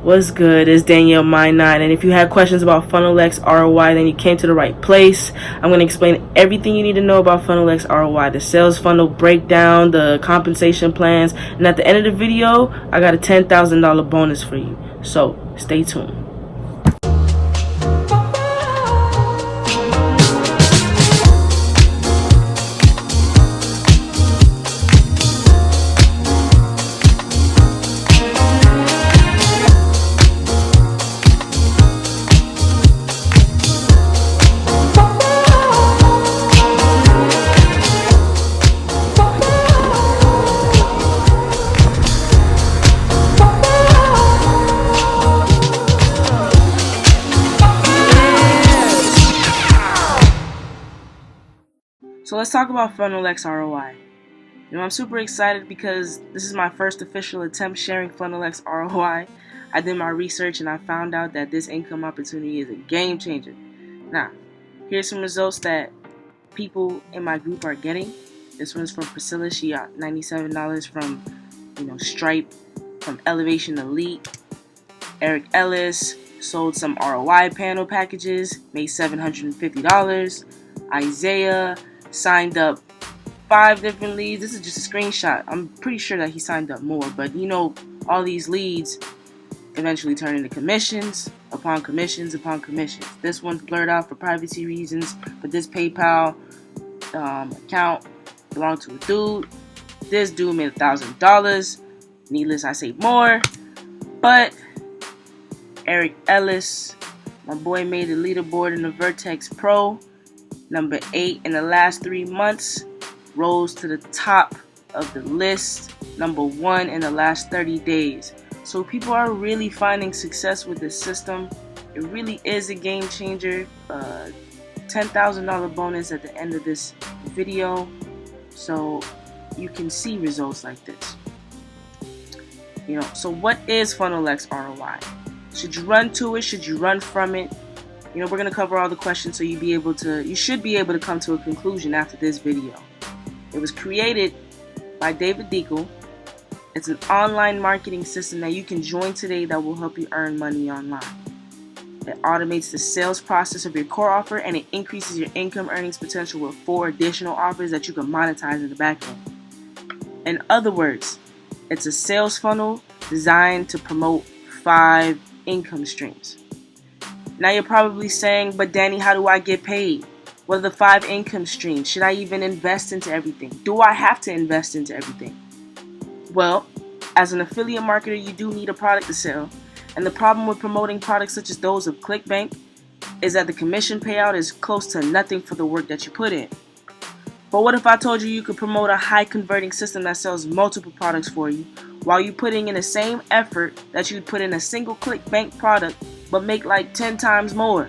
What's good? It's Danielle Mine 9, and if you had questions about Funnel X ROI, then you came to the right place. I'm going to explain everything you need to know about Funnel X ROI, the sales funnel breakdown, the compensation plans, and at the end of the video, I got a $10,000 bonus for you. So stay tuned. So let's talk about Funnel X ROI. I'm super excited because this is my first official attempt sharing Funnel X ROI. I did my research and I found out that this income opportunity is a game changer. Now, here's some results that people in my group are getting. This one's from Priscilla. She got $97 from Stripe, from Elevation Elite. Eric Ellis sold some ROI panel packages, made $750. Isaiah signed up 5 different leads. This is just a screenshot. I'm pretty sure that he signed up more, but all these leads eventually turn into commissions upon commissions upon commissions. This one's blurred out for privacy reasons, but this PayPal account belonged to a dude. This dude made $1,000. Needless, I say more. But Eric Ellis, my boy, made a leaderboard in the Vertex Pro. Number 8 in the last 3 months, rose to the top of the list. Number 1 in the last 30 days. So people are really finding success with this system. It really is a game changer. $10,000 bonus at the end of this video, so you can see results like this. So what is Funnel X ROI? Should you run to it? Should you run from it? We're going to cover all the questions so you should be able to come to a conclusion after this video. It was created by David Deacle. It's an online marketing system that you can join today that will help you earn money online. It automates the sales process of your core offer, and it increases your income earnings potential with 4 additional offers that you can monetize in the back end. In other words, it's a sales funnel designed to promote 5 income streams. Now you're probably saying, but Danny, how do I get paid? What are the 5 income streams? Should I even invest into everything? Do I have to invest into everything? Well, as an affiliate marketer, you do need a product to sell. And the problem with promoting products such as those of ClickBank is that the commission payout is close to nothing for the work that you put in. But what if I told you could promote a high converting system that sells multiple products for you while you're putting in the same effort that you'd put in a single ClickBank product, but make like 10 times more?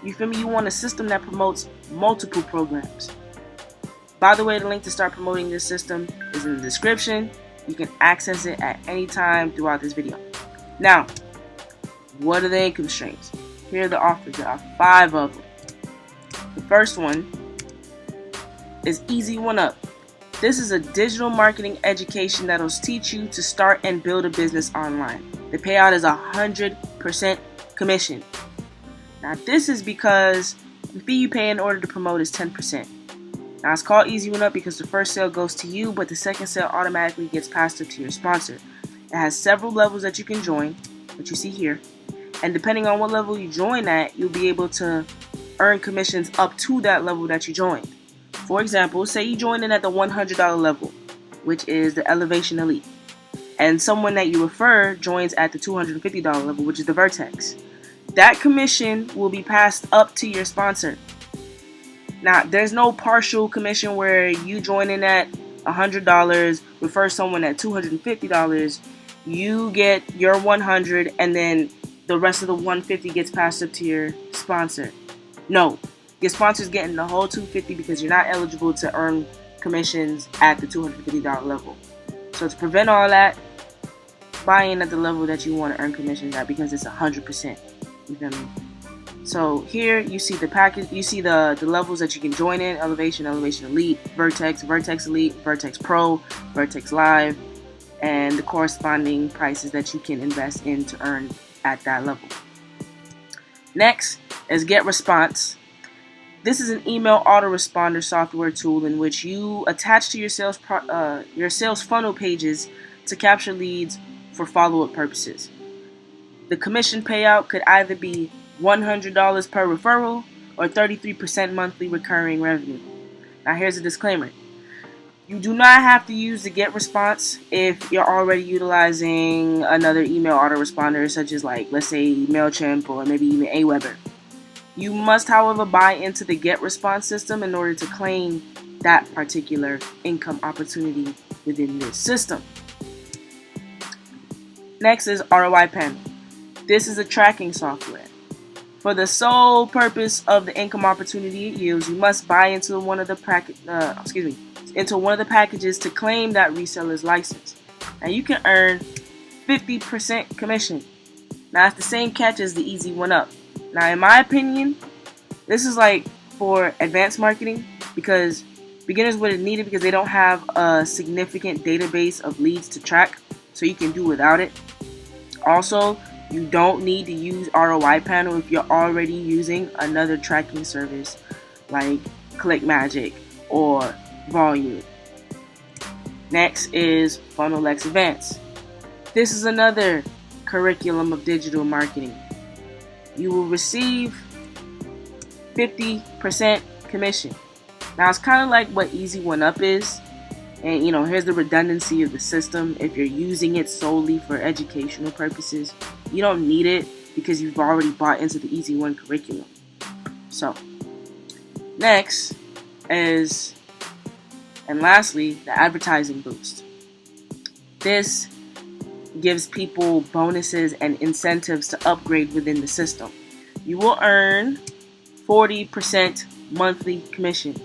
You feel me? You want a system that promotes multiple programs. By the way, the link to start promoting this system is in the description. You can access it at any time throughout this video. Now, what are the income streams? Here are the offers. There are 5 of them. The first one is Easy One Up. This is a digital marketing education that'll teach you to start and build a business online. The payout is 100% commission. Now this is because the fee you pay in order to promote is 10%. Now it's called Easy One Up because the first sale goes to you, but the second sale automatically gets passed up to your sponsor. It has several levels that you can join, that you see here. And depending on what level you join at, you'll be able to earn commissions up to that level that you joined. For example, say you join in at the $100 level, which is the Elevation Elite. And someone that you refer joins at the $250 level, which is the Vertex. That commission will be passed up to your sponsor. Now, there's no partial commission where you join in at $100, refer someone at $250, you get your $100, and then the rest of the $150 gets passed up to your sponsor. No, your sponsor's getting the whole $250 because you're not eligible to earn commissions at the $250 level. So to prevent all that, buy in at the level that you want to earn commissions at because it's 100%. You feel me? So here you see the package, you see the levels that you can join in: Elevation, Elevation Elite, Vertex, Vertex Elite, Vertex Pro, Vertex Live. and the corresponding prices that you can invest in to earn at that level. Next is Get Response. This is an email autoresponder software tool in which you attach to your sales funnel pages to capture leads for follow-up purposes. The commission payout could either be $100 per referral or 33% monthly recurring revenue. Now here's a disclaimer. You do not have to use the Get Response if you're already utilizing another email autoresponder such as let's say MailChimp or maybe even Aweber. You must, however, buy into the Get Response system in order to claim that particular income opportunity within this system. Next is ROI Panel. This is a tracking software. For the sole purpose of the income opportunity it yields, you must buy into one of the packages to claim that reseller's license. Now you can earn 50% commission. Now it's the same catch as the Easy One Up. Now, in my opinion, this is for advanced marketing because beginners wouldn't need it because they don't have a significant database of leads to track, so you can do without it. Also, you don't need to use ROI Panel if you're already using another tracking service like ClickMagick or Volume. Next is Funnel X Advanced. This is another curriculum of digital marketing. You will receive 50% commission. Now it's kind of like what Easy One Up is, and here's the redundancy of the system. If you're using it solely for educational purposes, you don't need it because you've already bought into the Easy One curriculum. So next is, and lastly, the advertising boost. This gives people bonuses and incentives to upgrade within the system. You will earn 40% monthly commission.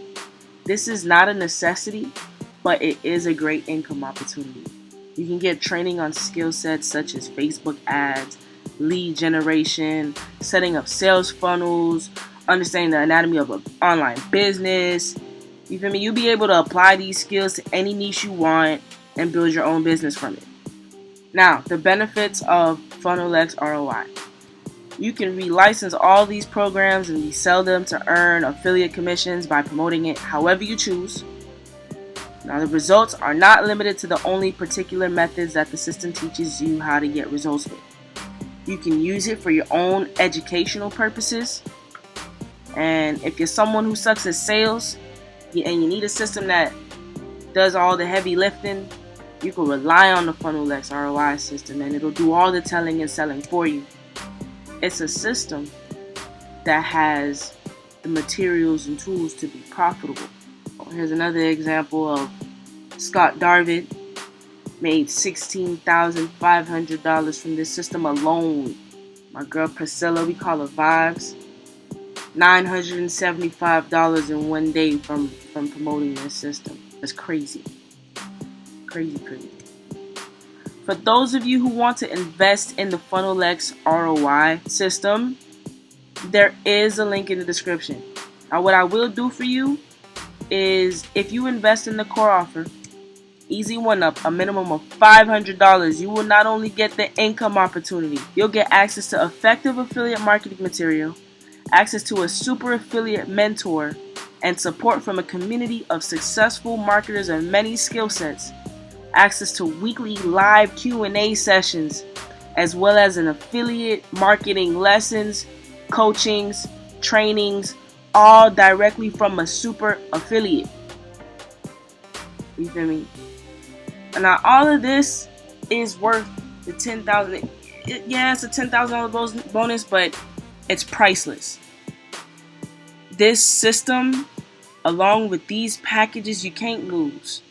This is not a necessity, but it is a great income opportunity. You can get training on skill sets such as Facebook ads, lead generation, setting up sales funnels, understanding the anatomy of an online business. You feel me? You'll be able to apply these skills to any niche you want and build your own business from it. Now, the benefits of Funnel X ROI. You can relicense all these programs and resell them to earn affiliate commissions by promoting it however you choose. Now, the results are not limited to the only particular methods that the system teaches you how to get results with. You can use it for your own educational purposes. And if you're someone who sucks at sales and you need a system that does all the heavy lifting, you can rely on the Funnel X ROI system and it'll do all the telling and selling for you. It's a system that has the materials and tools to be profitable. Here's another example of Scott Darvid made $16,500 from this system alone. My girl Priscilla, we call her Vibes, $975 in one day from promoting this system. That's crazy. Crazy. For those of you who want to invest in the Funnel X ROI system, there is a link in the description. Now, what I will do for you is if you invest in the core offer, Easy One Up, a minimum of $500, you will not only get the income opportunity, you'll get access to effective affiliate marketing material, access to a super affiliate mentor, and support from a community of successful marketers of many skill sets, access to weekly live Q&A sessions, as well as an affiliate marketing lessons, coachings, trainings, all directly from a super affiliate. You feel me? And now all of this is worth the $10,000. Yeah, it's a $10,000 bonus, but it's priceless. This system, along with these packages, you can't lose.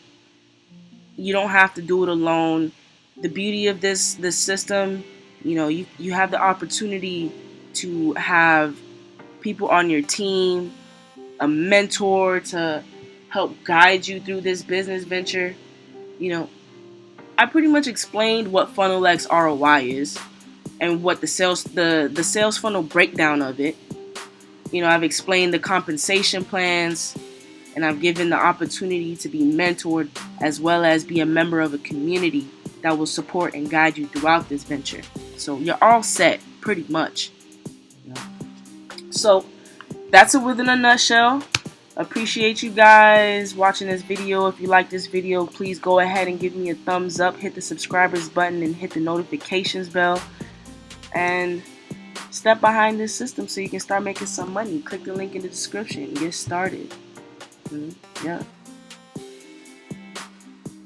You don't have to do it alone. The beauty of this system, you have the opportunity to have people on your team, a mentor to help guide you through this business venture. I pretty much explained what Funnel X ROI is and what the sales funnel breakdown of it. I've explained the compensation plans, and I've given the opportunity to be mentored as well as be a member of a community that will support and guide you throughout this venture. So you're all set, pretty much. So that's it within a nutshell. Appreciate you guys watching this video. If you like this video, please go ahead and give me a thumbs up, hit the subscribers button, and hit the notifications bell, and step behind this system so you can start making some money. Click the link in the description and get started. Yeah.